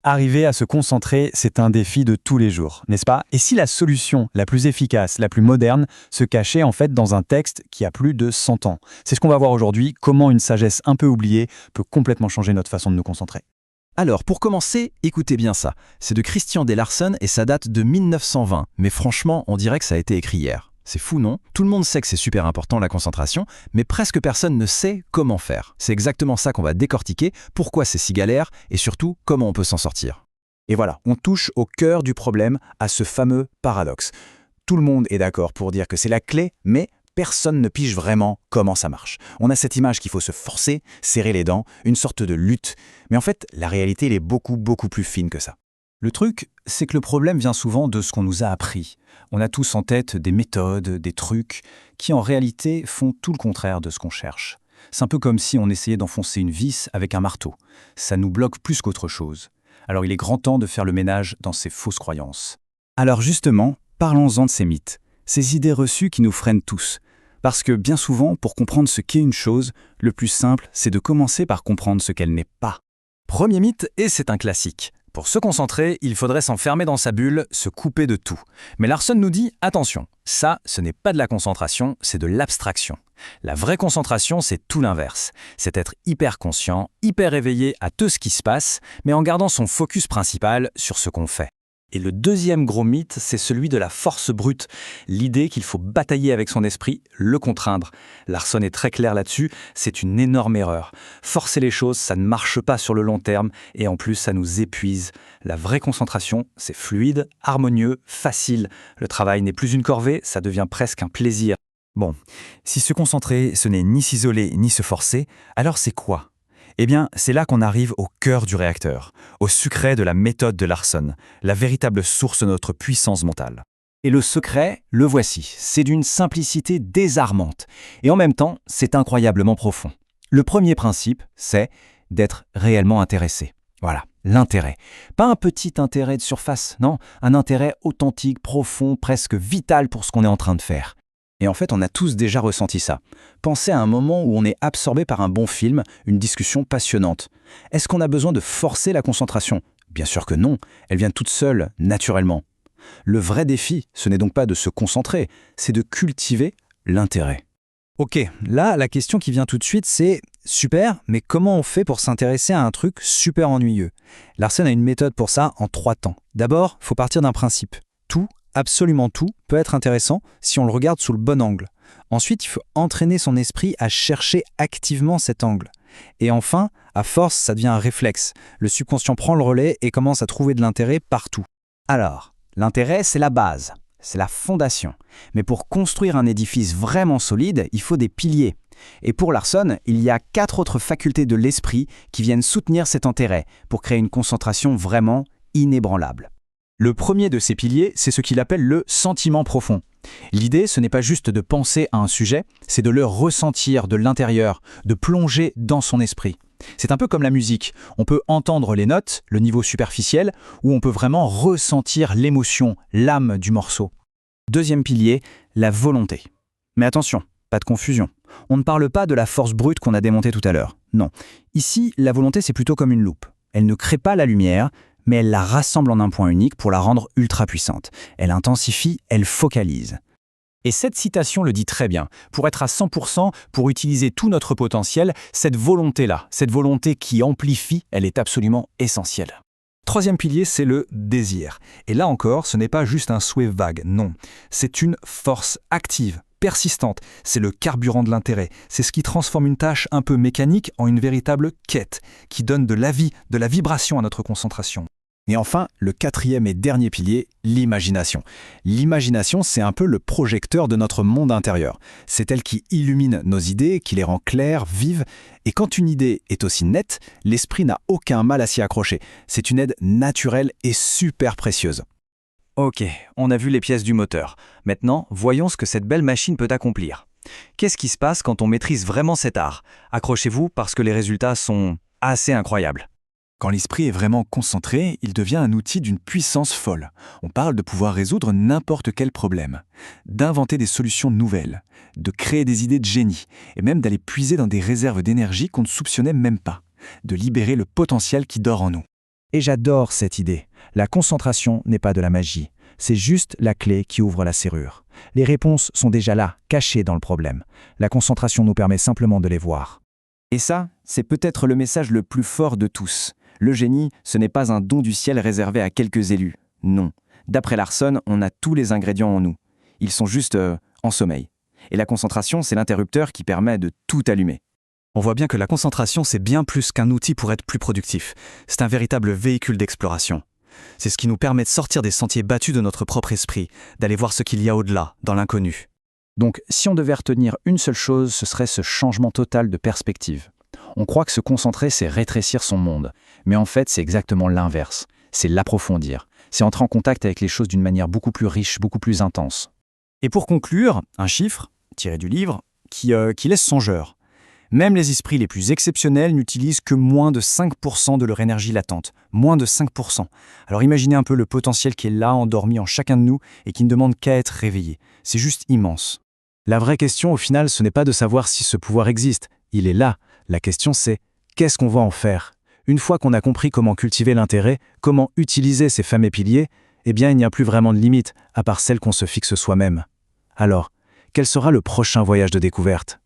Arriver à se concentrer, c'est un défi de tous les jours, n'est-ce pas? Et si la solution la plus efficace, la plus moderne, se cachait en fait dans un texte qui a plus de 100 ans? C'est ce qu'on va voir aujourd'hui, comment une sagesse un peu oubliée peut complètement changer notre façon de nous concentrer. Alors, pour commencer, écoutez bien ça. C'est de Christian D. Larsen et ça date de 1920. Mais franchement, on dirait que ça a été écrit hier. C'est fou, non? Tout le monde sait que c'est super important la concentration, mais presque personne ne sait comment faire. C'est exactement ça qu'on va décortiquer, pourquoi c'est si galère et surtout comment on peut s'en sortir. Et voilà, on touche au cœur du problème, à ce fameux paradoxe. Tout le monde est d'accord pour dire que c'est la clé, mais personne ne pige vraiment comment ça marche. On a cette image qu'il faut se forcer, serrer les dents, une sorte de lutte. Mais en fait, la réalité, elle est beaucoup plus fine que ça. Le truc, c'est que le problème vient souvent de ce qu'on nous a appris. On a tous en tête des méthodes, des trucs, qui en réalité font tout le contraire de ce qu'on cherche. C'est un peu comme si on essayait d'enfoncer une vis avec un marteau. Ça nous bloque plus qu'autre chose. Alors il est grand temps de faire le ménage dans ces fausses croyances. Alors justement, parlons-en de ces mythes, ces idées reçues qui nous freinent tous. Parce que bien souvent, pour comprendre ce qu'est une chose, le plus simple, c'est de commencer par comprendre ce qu'elle n'est pas. Premier mythe, et c'est un classique. Pour se concentrer, il faudrait s'enfermer dans sa bulle, se couper de tout. Mais Larsen nous dit, attention, ça, ce n'est pas de la concentration, c'est de l'abstraction. La vraie concentration, c'est tout l'inverse. C'est être hyper conscient, hyper éveillé à tout ce qui se passe, mais en gardant son focus principal sur ce qu'on fait. Et le deuxième gros mythe, c'est celui de la force brute, l'idée qu'il faut batailler avec son esprit, le contraindre. Larsen est très clair là-dessus, c'est une énorme erreur. Forcer les choses, ça ne marche pas sur le long terme, et en plus, ça nous épuise. La vraie concentration, c'est fluide, harmonieux, facile. Le travail n'est plus une corvée, ça devient presque un plaisir. Bon, si se concentrer, ce n'est ni s'isoler ni se forcer, alors c'est quoi? Eh bien, c'est là qu'on arrive au cœur du réacteur, au secret de la méthode de Larsen, la véritable source de notre puissance mentale. Et le secret, le voici, c'est d'une simplicité désarmante, et en même temps, c'est incroyablement profond. Le premier principe, c'est d'être réellement intéressé. Voilà, l'intérêt. Pas un petit intérêt de surface, non, un intérêt authentique, profond, presque vital pour ce qu'on est en train de faire. Et en fait, on a tous déjà ressenti ça. Pensez à un moment où on est absorbé par un bon film, une discussion passionnante. Est-ce qu'on a besoin de forcer la concentration? Bien sûr que non, elle vient toute seule, naturellement. Le vrai défi, ce n'est donc pas de se concentrer, c'est de cultiver l'intérêt. Ok, là, la question qui vient tout de suite, c'est « Super, mais comment on fait pour s'intéresser à un truc super ennuyeux ?» Larsen a une méthode pour ça en 3 temps. D'abord, il faut partir d'un principe. Tout, absolument tout, peut être intéressant si on le regarde sous le bon angle. Ensuite, il faut entraîner son esprit à chercher activement cet angle. Et enfin, à force, ça devient un réflexe. Le subconscient prend le relais et commence à trouver de l'intérêt partout. Alors, l'intérêt, c'est la base, c'est la fondation. Mais pour construire un édifice vraiment solide, il faut des piliers. Et pour Larsen, il y a 4 autres facultés de l'esprit qui viennent soutenir cet intérêt pour créer une concentration vraiment inébranlable. Le premier de ces piliers, c'est ce qu'il appelle le sentiment profond. L'idée, ce n'est pas juste de penser à un sujet, c'est de le ressentir de l'intérieur, de plonger dans son esprit. C'est un peu comme la musique. On peut entendre les notes, le niveau superficiel, ou on peut vraiment ressentir l'émotion, l'âme du morceau. Deuxième pilier, la volonté. Mais attention, pas de confusion. On ne parle pas de la force brute qu'on a démontée tout à l'heure. Non. Ici, la volonté, c'est plutôt comme une loupe. Elle ne crée pas la lumière, mais elle la rassemble en un point unique pour la rendre ultra puissante. Elle intensifie, elle focalise. Et cette citation le dit très bien. Pour être à 100%, pour utiliser tout notre potentiel, cette volonté-là, cette volonté qui amplifie, elle est absolument essentielle. Troisième pilier, c'est le désir. Et là encore, ce n'est pas juste un souhait vague, non. C'est une force active, persistante. C'est le carburant de l'intérêt. C'est ce qui transforme une tâche un peu mécanique en une véritable quête, qui donne de la vie, de la vibration à notre concentration. Et enfin, le 4e et dernier pilier, l'imagination. L'imagination, c'est un peu le projecteur de notre monde intérieur. C'est elle qui illumine nos idées, qui les rend claires, vives. Et quand une idée est aussi nette, l'esprit n'a aucun mal à s'y accrocher. C'est une aide naturelle et super précieuse. Ok, on a vu les pièces du moteur. Maintenant, voyons ce que cette belle machine peut accomplir. Qu'est-ce qui se passe quand on maîtrise vraiment cet art? Accrochez-vous parce que les résultats sont assez incroyables. Quand l'esprit est vraiment concentré, il devient un outil d'une puissance folle. On parle de pouvoir résoudre n'importe quel problème, d'inventer des solutions nouvelles, de créer des idées de génie, et même d'aller puiser dans des réserves d'énergie qu'on ne soupçonnait même pas, de libérer le potentiel qui dort en nous. Et j'adore cette idée. La concentration n'est pas de la magie. C'est juste la clé qui ouvre la serrure. Les réponses sont déjà là, cachées dans le problème. La concentration nous permet simplement de les voir. Et ça, c'est peut-être le message le plus fort de tous. Le génie, ce n'est pas un don du ciel réservé à quelques élus. Non. D'après Larsson, on a tous les ingrédients en nous. Ils sont juste en sommeil. Et la concentration, c'est l'interrupteur qui permet de tout allumer. On voit bien que la concentration, c'est bien plus qu'un outil pour être plus productif. C'est un véritable véhicule d'exploration. C'est ce qui nous permet de sortir des sentiers battus de notre propre esprit, d'aller voir ce qu'il y a au-delà, dans l'inconnu. Donc, si on devait retenir une seule chose, ce serait ce changement total de perspective. On croit que se concentrer, c'est rétrécir son monde. Mais en fait, c'est exactement l'inverse. C'est l'approfondir. C'est entrer en contact avec les choses d'une manière beaucoup plus riche, beaucoup plus intense. Et pour conclure, un chiffre, tiré du livre, qui laisse songeur. Même les esprits les plus exceptionnels n'utilisent que moins de 5% de leur énergie latente. Moins de 5%. Alors imaginez un peu le potentiel qui est là, endormi en chacun de nous, et qui ne demande qu'à être réveillé. C'est juste immense. La vraie question, au final, ce n'est pas de savoir si ce pouvoir existe. Il est là. La question, c'est qu'est-ce qu'on va en faire ? Une fois qu'on a compris comment cultiver l'intérêt, comment utiliser ces fameux piliers, eh bien, il n'y a plus vraiment de limite, à part celle qu'on se fixe soi-même. Alors, quel sera le prochain voyage de découverte ?